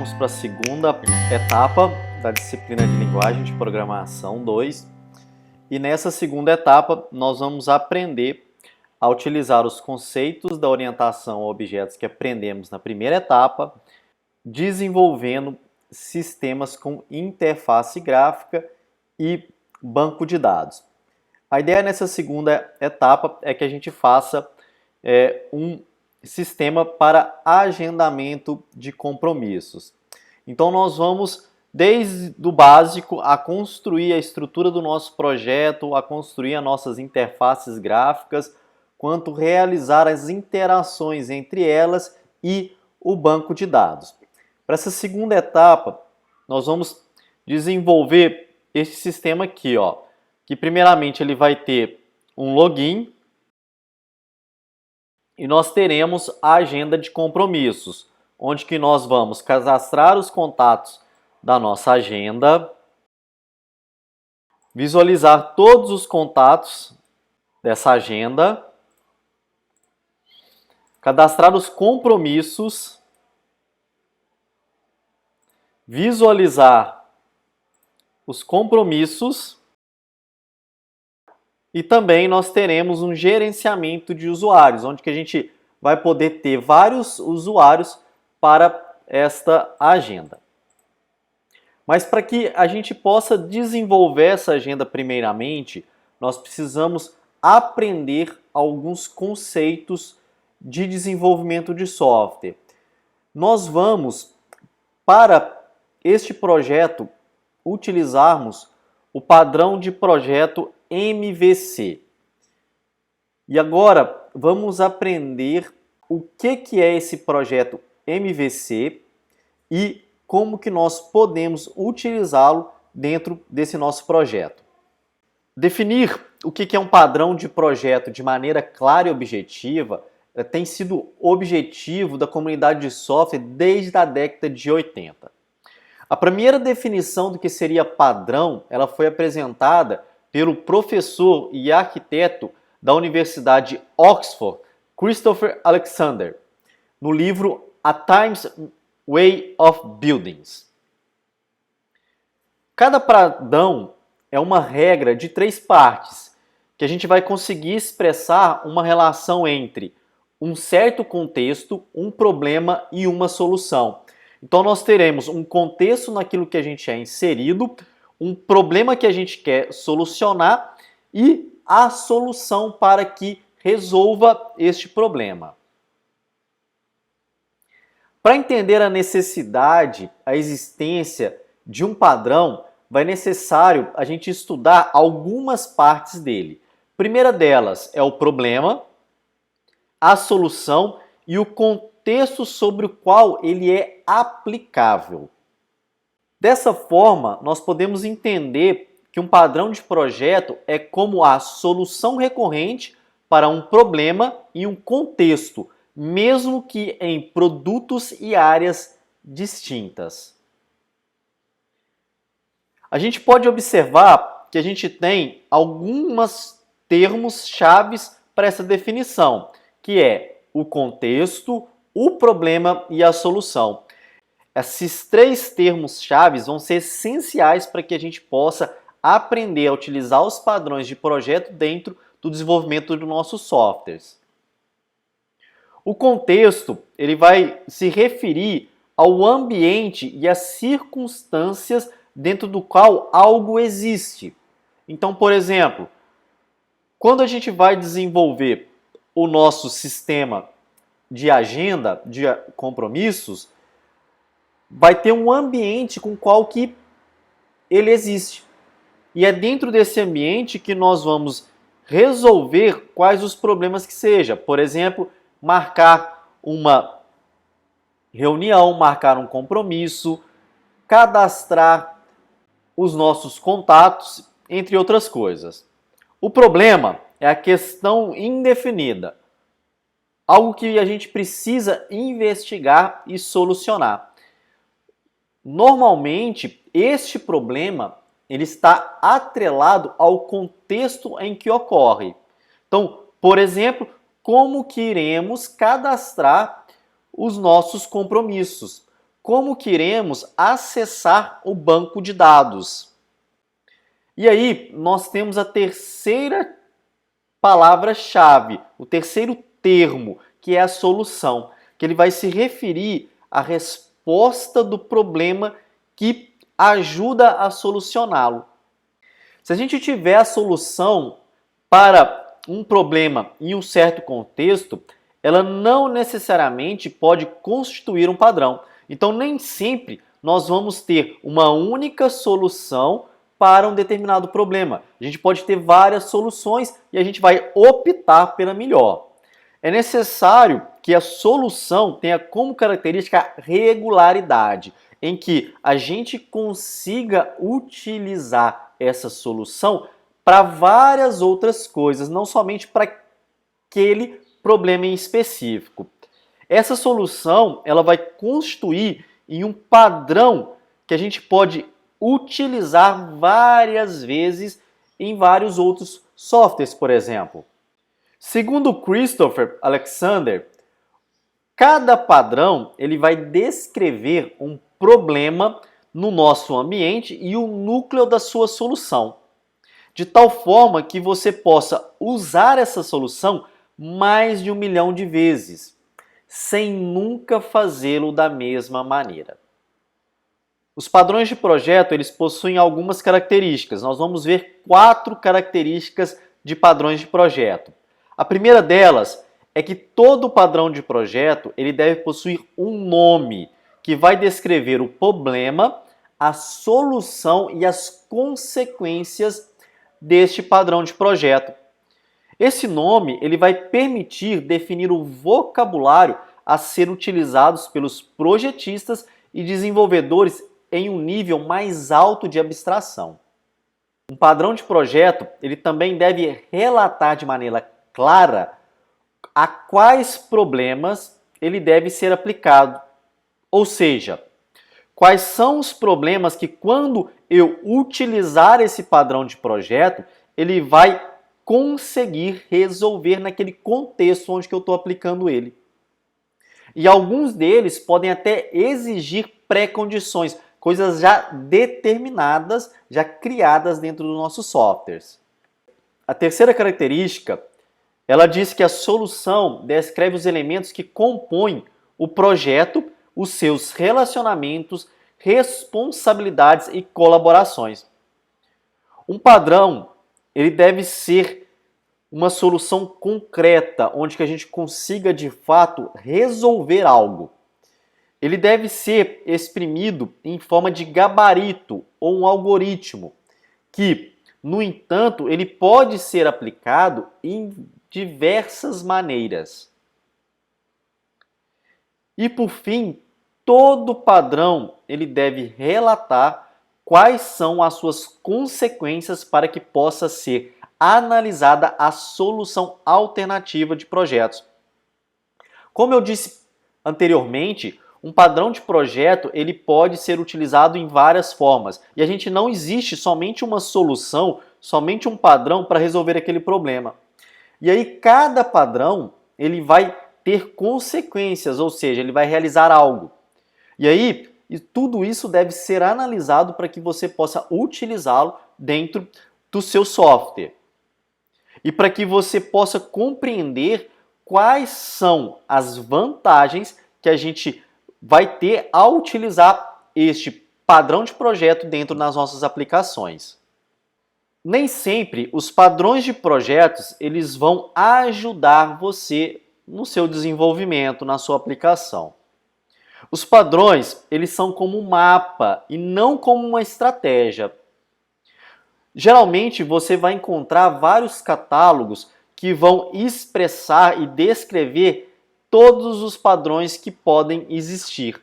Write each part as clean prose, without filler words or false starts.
vamos para a segunda etapa da disciplina de Linguagem de Programação 2. E nessa segunda etapa, nós vamos aprender a utilizar os conceitos da orientação a objetos que aprendemos na primeira etapa, desenvolvendo sistemas com interface gráfica e banco de dados. A ideia nessa segunda etapa é que a gente faça um sistema para agendamento de compromissos. Então nós vamos desde o básico a construir a estrutura do nosso projeto, a construir as nossas interfaces gráficas, quanto realizar as interações entre elas e o banco de dados. Para essa segunda etapa, nós vamos desenvolver esse sistema aqui, que primeiramente ele vai ter um login e nós teremos a agenda de compromissos, onde que nós vamos cadastrar os contatos da nossa agenda, visualizar todos os contatos dessa agenda, cadastrar os compromissos, visualizar os compromissos e também nós teremos um gerenciamento de usuários, onde que a gente vai poder ter vários usuários para esta agenda. Mas para que a gente possa desenvolver essa agenda primeiramente, nós precisamos aprender alguns conceitos de desenvolvimento de software. Nós vamos, para este projeto, utilizarmos o padrão de projeto MVC. E agora vamos aprender o que é esse projeto MVC e como que nós podemos utilizá-lo dentro desse nosso projeto. Definir o que é um padrão de projeto de maneira clara e objetiva tem sido objetivo da comunidade de software desde a década de 80. A primeira definição do que seria padrão, ela foi apresentada pelo professor e arquiteto da Universidade de Oxford, Christopher Alexander, no livro A Times Way of Buildings. Cada padrão é uma regra de 3 partes, que a gente vai conseguir expressar uma relação entre um certo contexto, um problema e uma solução. Então nós teremos um contexto naquilo que a gente é inserido, um problema que a gente quer solucionar e a solução para que resolva este problema. Para entender a necessidade, a existência de um padrão, vai necessário a gente estudar algumas partes dele. A primeira delas é o problema, a solução e o contexto sobre o qual ele é aplicável. Dessa forma, nós podemos entender que um padrão de projeto é como a solução recorrente para um problema e um contexto, mesmo que em produtos e áreas distintas. A gente pode observar que a gente tem alguns termos chaves para essa definição, que é o contexto, o problema e a solução. Esses 3 termos chaves vão ser essenciais para que a gente possa aprender a utilizar os padrões de projeto dentro do desenvolvimento dos nossos softwares. O contexto, ele vai se referir ao ambiente e às circunstâncias dentro do qual algo existe. Então, por exemplo, quando a gente vai desenvolver o nosso sistema de agenda de compromissos, vai ter um ambiente com o qual que ele existe. E é dentro desse ambiente que nós vamos resolver quais os problemas que seja. Por exemplo, marcar uma reunião, marcar um compromisso, cadastrar os nossos contatos, entre outras coisas. O problema é a questão indefinida, algo que a gente precisa investigar e solucionar. Normalmente, este problema ele está atrelado ao contexto em que ocorre. Então, por exemplo, como que iremos cadastrar os nossos compromissos? como que iremos acessar o banco de dados. E aí, nós temos a terceira palavra-chave, o terceiro termo, que é a solução, que ele vai se referir à resposta do problema que ajuda a solucioná-lo. Se a gente tiver a solução para um problema em um certo contexto, ela não necessariamente pode constituir um padrão. Então, nem sempre nós vamos ter uma única solução para um determinado problema. A gente pode ter várias soluções e a gente vai optar pela melhor. É necessário que a solução tenha como característica a regularidade, em que a gente consiga utilizar essa solução para várias outras coisas, não somente para aquele problema em específico. Essa solução ela vai constituir em um padrão que a gente pode utilizar várias vezes em vários outros softwares, por exemplo. Segundo Christopher Alexander, cada padrão ele vai descrever um problema no nosso ambiente e o núcleo da sua solução, de tal forma que você possa usar essa solução mais de 1 milhão de vezes, sem nunca fazê-lo da mesma maneira. Os padrões de projeto eles possuem algumas características. Nós vamos ver 4 características de padrões de projeto. A primeira delas é que todo padrão de projeto ele deve possuir um nome que vai descrever o problema, a solução e as consequências deste padrão de projeto. Esse nome ele vai permitir definir o vocabulário a ser utilizados pelos projetistas e desenvolvedores em um nível mais alto de abstração. Um padrão de projeto ele também deve relatar de maneira clara a quais problemas ele deve ser aplicado. Ou seja, quais são os problemas que quando eu utilizar esse padrão de projeto, ele vai conseguir resolver naquele contexto onde que eu estou aplicando ele. E alguns deles podem até exigir pré-condições, coisas já determinadas, já criadas dentro dos nossos softwares. A terceira característica, ela diz que a solução descreve os elementos que compõem o projeto, os seus relacionamentos, responsabilidades e colaborações. Um padrão, ele deve ser uma solução concreta, onde que a gente consiga de fato resolver algo. Ele deve ser exprimido em forma de gabarito ou um algoritmo, que, no entanto, ele pode ser aplicado em diversas maneiras. E por fim, todo padrão ele deve relatar quais são as suas consequências para que possa ser analisada a solução alternativa de projetos. Como eu disse anteriormente, um padrão de projeto ele pode ser utilizado em várias formas. E a gente não existe somente uma solução, somente um padrão para resolver aquele problema. E aí cada padrão ele vai ter consequências, ou seja, ele vai realizar algo. E aí tudo isso deve ser analisado para que você possa utilizá-lo dentro do seu software. E para que você possa compreender quais são as vantagens que a gente vai ter ao utilizar este padrão de projeto dentro das nossas aplicações. Nem sempre os padrões de projetos eles vão ajudar você no seu desenvolvimento, na sua aplicação. Os padrões eles são como um mapa e não como uma estratégia. Geralmente você vai encontrar vários catálogos que vão expressar e descrever todos os padrões que podem existir.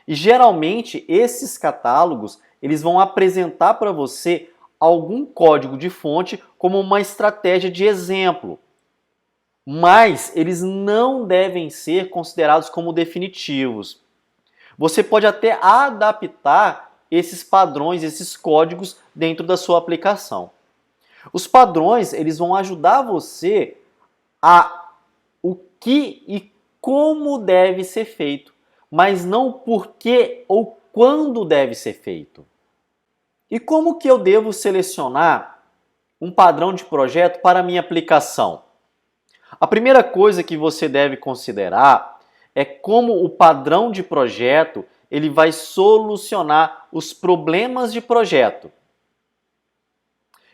E geralmente esses catálogos eles vão apresentar para você algum código de fonte como uma estratégia de exemplo. Mas eles não devem ser considerados como definitivos. Você pode até adaptar esses padrões, esses códigos dentro da sua aplicação. Os padrões eles vão ajudar você a o que e como deve ser feito, mas não o porquê ou quando deve ser feito. E como que eu devo selecionar um padrão de projeto para minha aplicação? A primeira coisa que você deve considerar é como o padrão de projeto ele vai solucionar os problemas de projeto.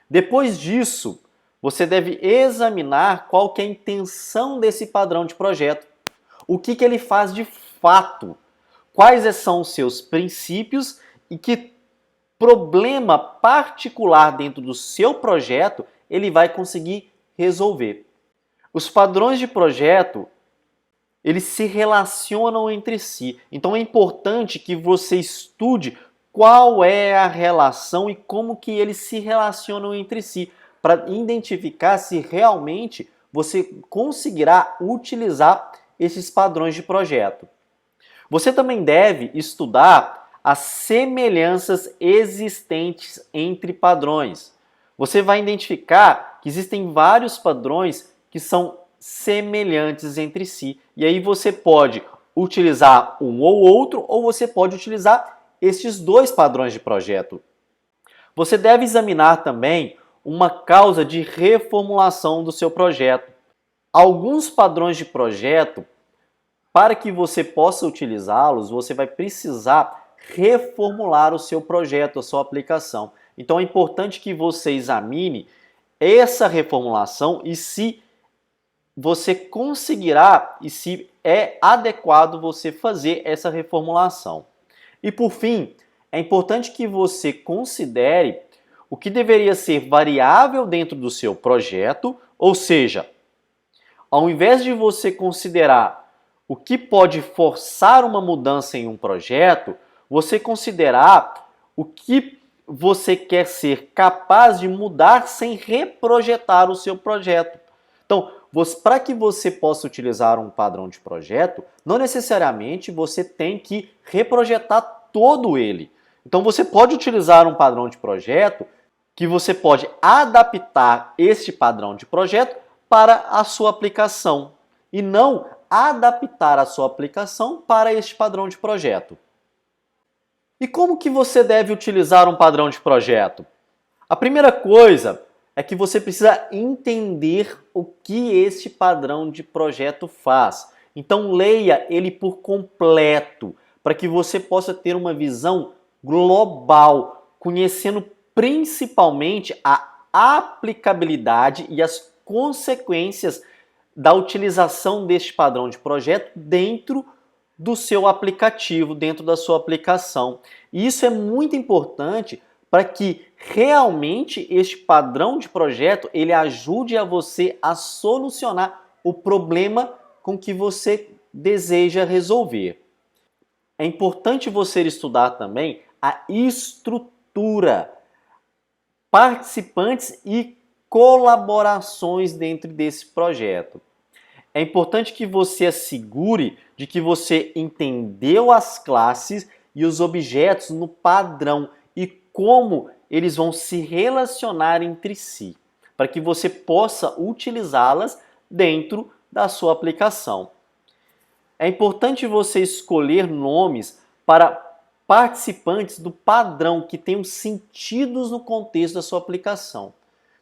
Depois disso, você deve examinar qual que é a intenção desse padrão de projeto. O que ele faz de fato? Quais são os seus princípios e que problema particular dentro do seu projeto ele vai conseguir resolver. Os padrões de projeto, eles se relacionam entre si. Então é importante que você estude qual é a relação e como que eles se relacionam entre si, para identificar se realmente você conseguirá utilizar esses padrões de projeto. Você também deve estudar as semelhanças existentes entre padrões. Você vai identificar que existem vários padrões que são semelhantes entre si. E aí você pode utilizar um ou outro, ou você pode utilizar estes dois padrões de projeto. Você deve examinar também uma causa de reformulação do seu projeto. Alguns padrões de projeto, para que você possa utilizá-los, você vai precisar reformular o seu projeto, a sua aplicação. Então é importante que você examine essa reformulação e se você conseguirá e se é adequado você fazer essa reformulação. E por fim, é importante que você considere o que deveria ser variável dentro do seu projeto, ou seja, ao invés de você considerar o que pode forçar uma mudança em um projeto, você considerar o que você quer ser capaz de mudar sem reprojetar o seu projeto. Então, para que você possa utilizar um padrão de projeto, não necessariamente você tem que reprojetar todo ele. Então, você pode utilizar um padrão de projeto que você pode adaptar este padrão de projeto para a sua aplicação e não adaptar a sua aplicação para este padrão de projeto. E como que você deve utilizar um padrão de projeto? A primeira coisa é que você precisa entender o que este padrão de projeto faz. Então leia ele por completo, para que você possa ter uma visão global, conhecendo principalmente a aplicabilidade e as consequências da utilização deste padrão de projeto dentro do seu aplicativo, dentro da sua aplicação. E isso é muito importante para que realmente este padrão de projeto ele ajude a você a solucionar o problema com que você deseja resolver. É importante você estudar também a estrutura, participantes e colaborações dentro desse projeto. É importante que você assegure de que você entendeu as classes e os objetos no padrão e como eles vão se relacionar entre si, para que você possa utilizá-las dentro da sua aplicação. É importante você escolher nomes para participantes do padrão que tenham sentidos no contexto da sua aplicação.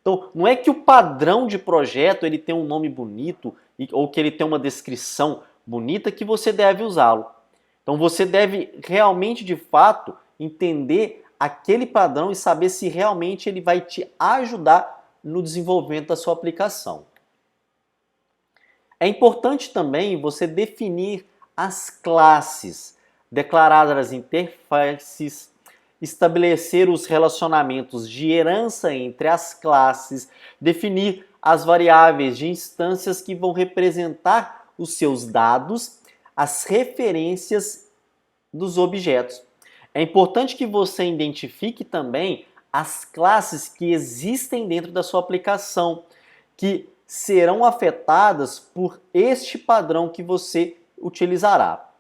Então, não é que o padrão de projeto ele tem um nome bonito ou que ele tem uma descrição bonita que você deve usá-lo. Então, você deve realmente, de fato, entender aquele padrão e saber se realmente ele vai te ajudar no desenvolvimento da sua aplicação. É importante também você definir as classes, declarar as interfaces, estabelecer os relacionamentos de herança entre as classes, definir as variáveis de instâncias que vão representar os seus dados, as referências dos objetos. É importante que você identifique também as classes que existem dentro da sua aplicação, que serão afetadas por este padrão que você utilizará.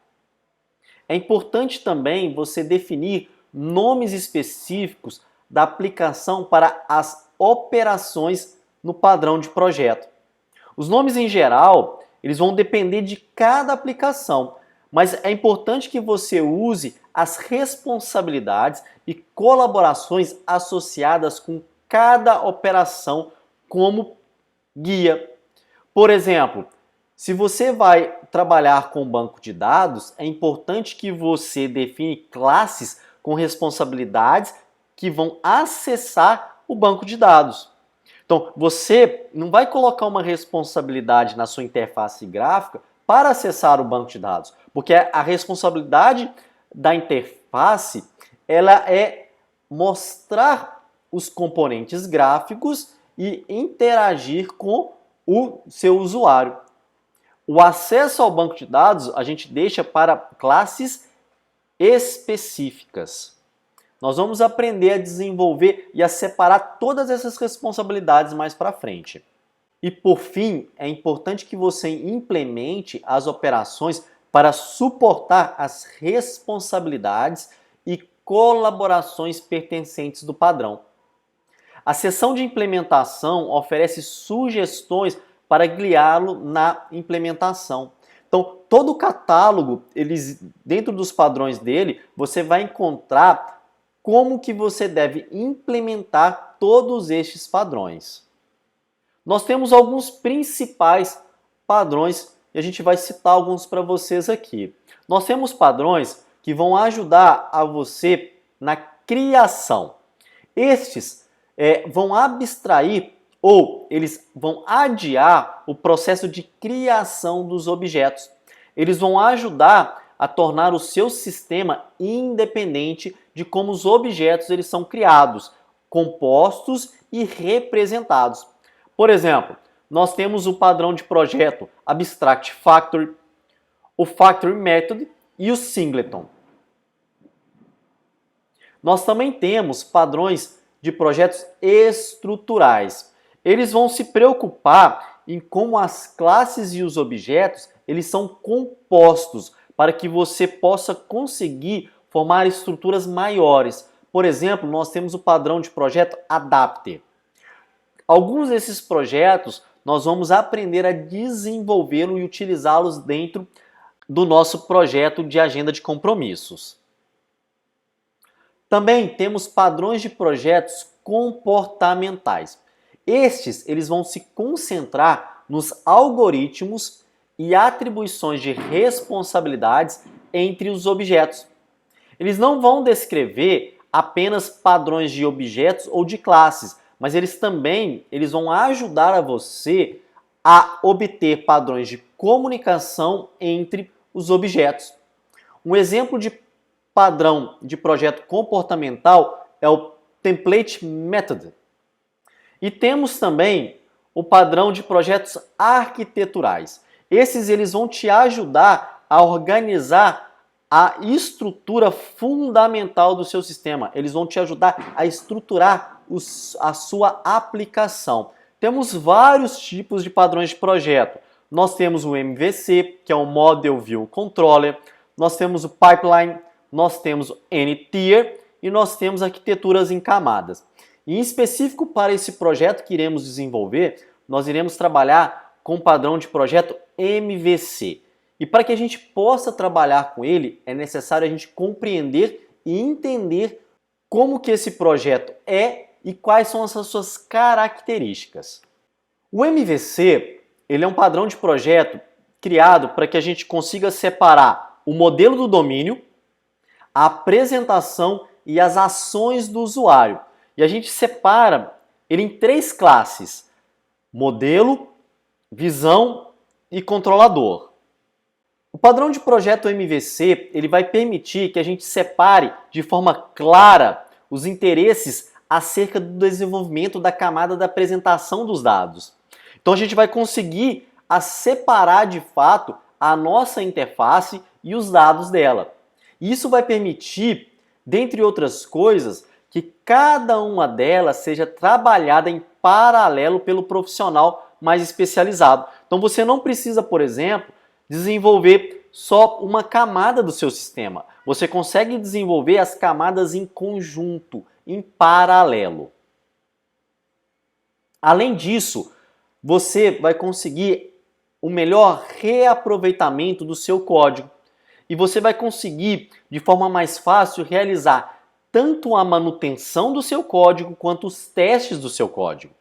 É importante também você definir nomes específicos da aplicação para as operações no padrão de projeto. Os nomes em geral, eles vão depender de cada aplicação, Mas é importante que você use as responsabilidades e colaborações associadas com cada operação como guia. Por exemplo, se você vai trabalhar com banco de dados, é importante que você define classes com responsabilidades que vão acessar o banco de dados. Então, você não vai colocar uma responsabilidade na sua interface gráfica para acessar o banco de dados, porque a responsabilidade da interface, ela é mostrar os componentes gráficos e interagir com o seu usuário. O acesso ao banco de dados a gente deixa para classes específicas. Nós vamos aprender a desenvolver e a separar todas essas responsabilidades mais para frente. E por fim, é importante que você implemente as operações para suportar as responsabilidades e colaborações pertencentes do padrão. A seção de implementação oferece sugestões para guiá-lo na implementação. Então, todo o catálogo, dentro dos padrões dele, você vai encontrar como que você deve implementar todos estes padrões. Nós temos alguns principais padrões e a gente vai citar alguns para vocês aqui. Nós temos padrões que vão ajudar a você na criação. Estes vão abstrair ou eles vão adiar o processo de criação dos objetos. Eles vão ajudar a tornar o seu sistema independente de como os objetos eles são criados, compostos e representados. Por exemplo, nós temos o padrão de projeto Abstract Factory, o Factory Method e o Singleton. Nós também temos padrões de projetos estruturais. Eles vão se preocupar em como as classes e os objetos eles são compostos para que você possa conseguir formar estruturas maiores. Por exemplo, nós temos o padrão de projeto Adapter. Alguns desses projetos nós vamos aprender a desenvolvê-lo e utilizá-los dentro do nosso projeto de agenda de compromissos. Também temos padrões de projetos comportamentais. Estes eles vão se concentrar nos algoritmos e atribuições de responsabilidades entre os objetos. Eles não vão descrever apenas padrões de objetos ou de classes, mas eles vão ajudar a você a obter padrões de comunicação entre os objetos. Um exemplo de padrão de projeto comportamental é o Template Method. E temos também o padrão de projetos arquiteturais. Esses eles vão te ajudar a organizar a estrutura fundamental do seu sistema. Eles vão te ajudar a estruturar a sua aplicação. Temos vários tipos de padrões de projeto. Nós temos o MVC, que é o Model View Controller. Nós temos o Pipeline, nós temos o N-Tier e nós temos arquiteturas em camadas. E em específico para esse projeto que iremos desenvolver, nós iremos trabalhar com o padrão de projeto MVC. E para que a gente possa trabalhar com ele, é necessário a gente compreender e entender como que esse projeto é e quais são as suas características. O MVC, ele é um padrão de projeto criado para que a gente consiga separar o modelo do domínio, a apresentação e as ações do usuário. E a gente separa ele em 3 classes: modelo, visão e controlador. O padrão de projeto MVC, ele vai permitir que a gente separe de forma clara os interesses acerca do desenvolvimento da camada da apresentação dos dados. Então a gente vai conseguir separar de fato a nossa interface e os dados dela. E isso vai permitir, dentre outras coisas, que cada uma delas seja trabalhada em paralelo pelo profissional mais especializado. Então você não precisa, por exemplo, desenvolver só uma camada do seu sistema. Você consegue desenvolver as camadas em conjunto, em paralelo. Além disso, você vai conseguir o melhor reaproveitamento do seu código. e você vai conseguir, de forma mais fácil, realizar tanto a manutenção do seu código quanto os testes do seu código.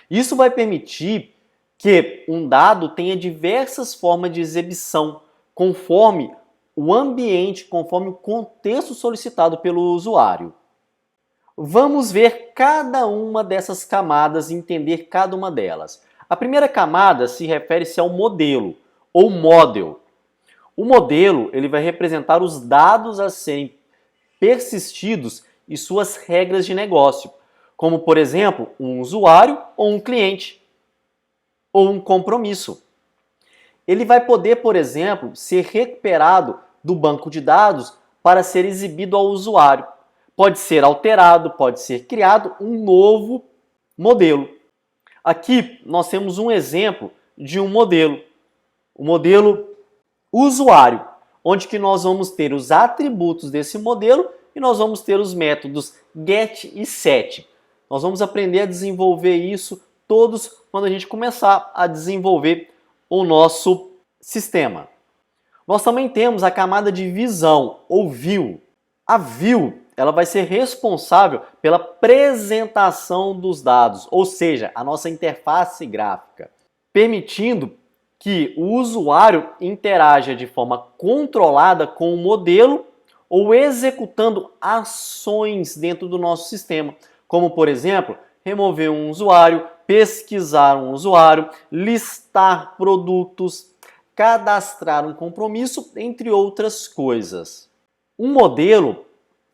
Isso vai permitir que um dado tenha diversas formas de exibição, conforme o ambiente, conforme o contexto solicitado pelo usuário. Vamos ver cada uma dessas camadas e entender cada uma delas. A primeira camada se refere-se ao modelo, ou model. O modelo ele vai representar os dados a serem persistidos e suas regras de negócio, como, por exemplo, um usuário ou um cliente, ou um compromisso. Ele vai poder, por exemplo, ser recuperado do banco de dados para ser exibido ao usuário. Pode ser alterado, pode ser criado um novo modelo. Aqui nós temos um exemplo de um modelo, o modelo usuário, onde que nós vamos ter os atributos desse modelo e nós vamos ter os métodos get e set. Nós vamos aprender a desenvolver isso todos quando a gente começar a desenvolver o nosso sistema. Nós também temos a camada de visão, ou view. A view ela vai ser responsável pela apresentação dos dados, ou seja, a nossa interface gráfica, permitindo que o usuário interaja de forma controlada com o modelo ou executando ações dentro do nosso sistema, como, por exemplo, remover um usuário, pesquisar um usuário, listar produtos, cadastrar um compromisso, entre outras coisas. Um modelo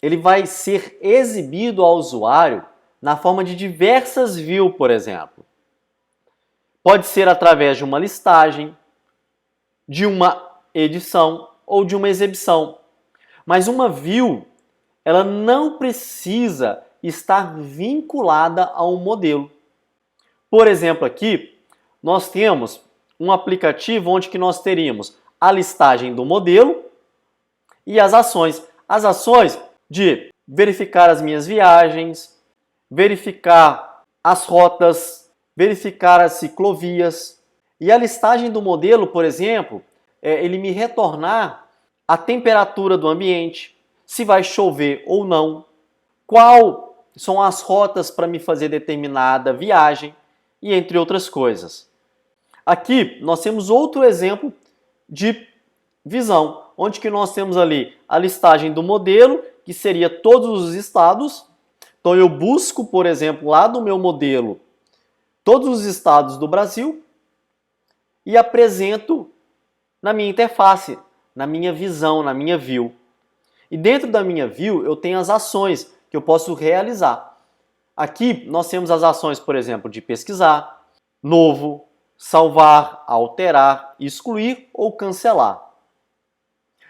ele vai ser exibido ao usuário na forma de diversas views, por exemplo. Pode ser através de uma listagem, de uma edição ou de uma exibição. Mas uma view, ela não precisa estar vinculada a um modelo. Por exemplo, aqui nós temos um aplicativo onde que nós teríamos a listagem do modelo e as ações. As ações de verificar as minhas viagens, verificar as rotas, verificar as ciclovias. E a listagem do modelo, por exemplo, ele me retornar a temperatura do ambiente, se vai chover ou não, qual são as rotas para me fazer determinada viagem e entre outras coisas. Aqui nós temos outro exemplo de visão, onde que nós temos ali a listagem do modelo, que seria todos os estados. Então eu busco, por exemplo, lá do meu modelo, todos os estados do Brasil e apresento na minha interface, na minha visão, na minha view. E dentro da minha view eu tenho as ações que eu posso realizar. Aqui nós temos as ações, por exemplo, de pesquisar, novo, salvar, alterar, excluir ou cancelar.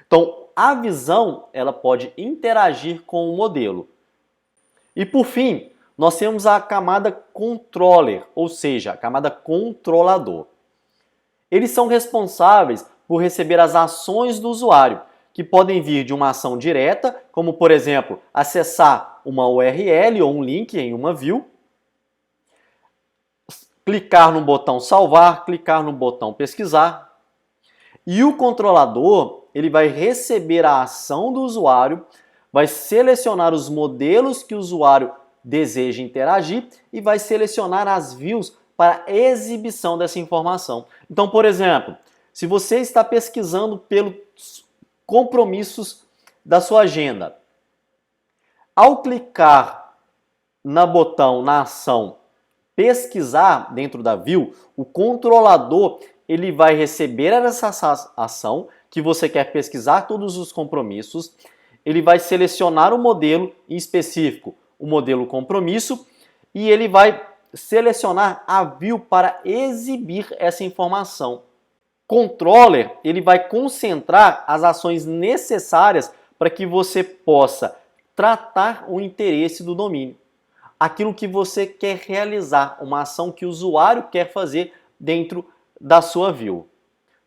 Então, a visão ela pode interagir com o modelo. E por fim, nós temos a camada controller, ou seja, a camada controlador. Eles são responsáveis por receber as ações do usuário, que podem vir de uma ação direta, como por exemplo, acessar uma URL ou um link em uma view, clicar no botão salvar, clicar no botão pesquisar. E o controlador ele vai receber a ação do usuário, vai selecionar os modelos que o usuário deseja interagir e vai selecionar as views para exibição dessa informação. Então, por exemplo, se você está pesquisando pelos compromissos da sua agenda, ao clicar no botão, na ação pesquisar dentro da view, o controlador ele vai receber essa ação que você quer pesquisar todos os compromissos, ele vai selecionar o modelo em específico, o modelo compromisso, e ele vai selecionar a view para exibir essa informação. Controller, ele vai concentrar as ações necessárias para que você possa tratar o interesse do domínio. Aquilo que você quer realizar, uma ação que o usuário quer fazer dentro da sua view.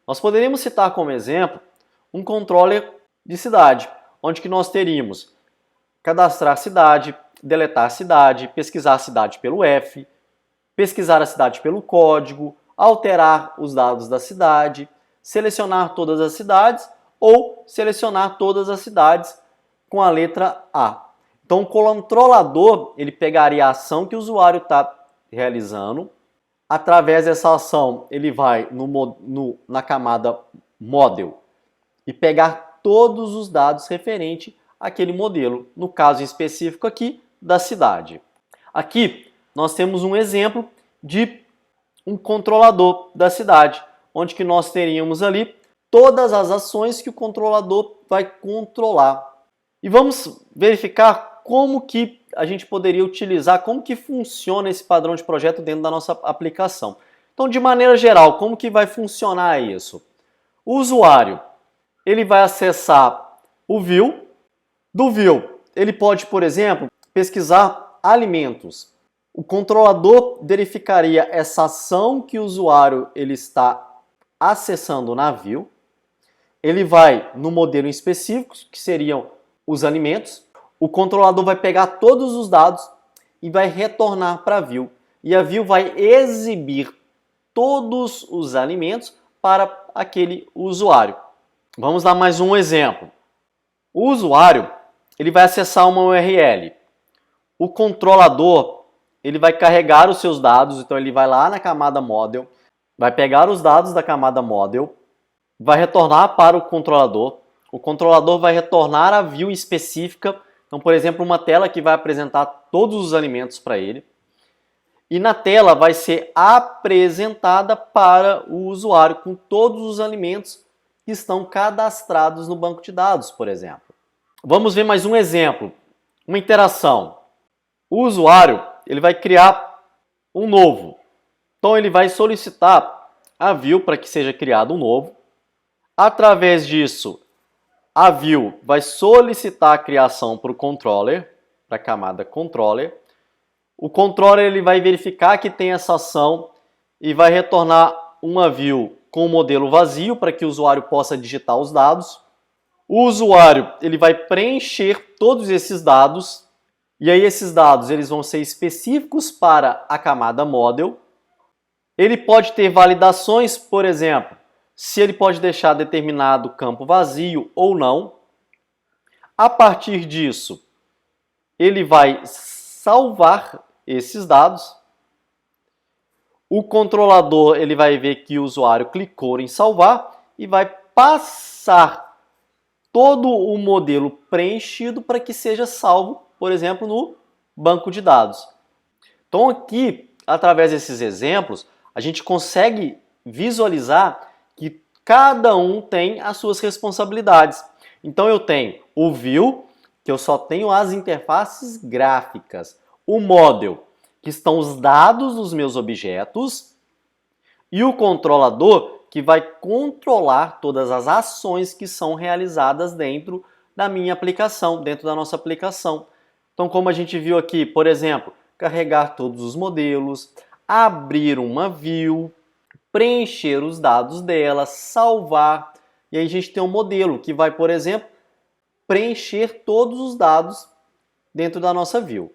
Nós poderíamos citar como exemplo um controller de cidade, onde que nós teríamos cadastrar a cidade, deletar a cidade, pesquisar a cidade pelo F, pesquisar a cidade pelo código, alterar os dados da cidade, selecionar todas as cidades ou selecionar todas as cidades com a letra A. Então o controlador ele pegaria a ação que o usuário está realizando. Através dessa ação ele vai na camada Model e pegar todos os dados referentes àquele modelo, no caso específico aqui da cidade. Aqui nós temos um exemplo de um controlador da cidade, onde que nós teríamos ali todas as ações que o controlador vai controlar. E vamos verificar como que a gente poderia utilizar, como que funciona esse padrão de projeto dentro da nossa aplicação. Então, de maneira geral, como que vai funcionar isso? O usuário, ele vai acessar o View. Do View, ele pode, por exemplo, pesquisar alimentos. O controlador verificaria essa ação que o usuário ele está acessando na View. Ele vai no modelo específico, que seriam os alimentos. O controlador vai pegar todos os dados e vai retornar para a View. E a View vai exibir todos os alimentos para aquele usuário. Vamos dar mais um exemplo. O usuário ele vai acessar uma URL. O controlador ele vai carregar os seus dados, então ele vai lá na camada Model, vai pegar os dados da camada Model, vai retornar para o controlador vai retornar a view específica, então, por exemplo, uma tela que vai apresentar todos os alimentos para ele, e na tela vai ser apresentada para o usuário com todos os alimentos que estão cadastrados no banco de dados, por exemplo. Vamos ver mais um exemplo, uma interação. O usuário ele vai criar um novo, então ele vai solicitar a view para que seja criado um novo. Através disso, a view vai solicitar a criação para o controller, para a camada controller. O controller ele vai verificar que tem essa ação e vai retornar uma view com o modelo vazio para que o usuário possa digitar os dados. O usuário ele vai preencher todos esses dados e aí esses dados eles vão ser específicos para a camada Model. Ele pode ter validações, por exemplo, se ele pode deixar determinado campo vazio ou não. A partir disso, ele vai salvar esses dados. O controlador ele vai ver que o usuário clicou em salvar e vai passar todo o modelo preenchido para que seja salvo, por exemplo, no banco de dados. Então aqui, através desses exemplos, a gente consegue visualizar que cada um tem as suas responsabilidades. Então eu tenho o View, que eu só tenho as interfaces gráficas, o Model, que estão os dados dos meus objetos, e o controlador, que vai controlar todas as ações que são realizadas dentro da minha aplicação, dentro da nossa aplicação. Então, como a gente viu aqui, por exemplo, carregar todos os modelos, abrir uma view, preencher os dados dela, salvar, e aí a gente tem um modelo que vai, por exemplo, preencher todos os dados dentro da nossa view.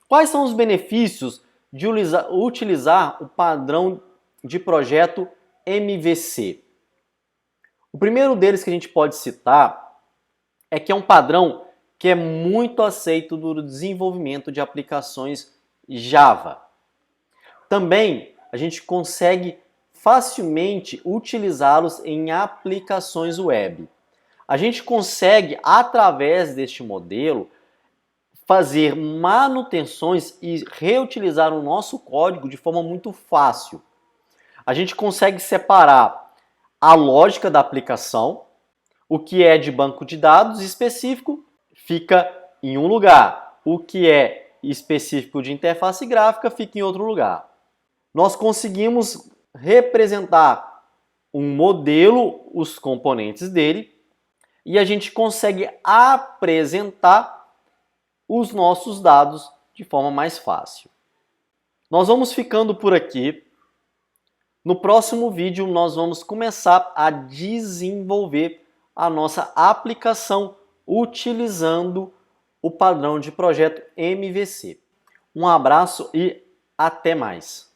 Quais são os benefícios de utilizar o padrão de projeto MVC? O primeiro deles que a gente pode citar é que é um padrão que é muito aceito no desenvolvimento de aplicações Java. Também a gente consegue facilmente utilizá-los em aplicações web. A gente consegue, através deste modelo, fazer manutenções e reutilizar o nosso código de forma muito fácil. A gente consegue separar a lógica da aplicação, o que é de banco de dados específico fica em um lugar, o que é específico de interface gráfica fica em outro lugar. Nós conseguimos representar um modelo, os componentes dele, e a gente consegue apresentar os nossos dados de forma mais fácil. Nós vamos ficando por aqui. No próximo vídeo nós vamos começar a desenvolver a nossa aplicação utilizando o padrão de projeto MVC. Um abraço e até mais!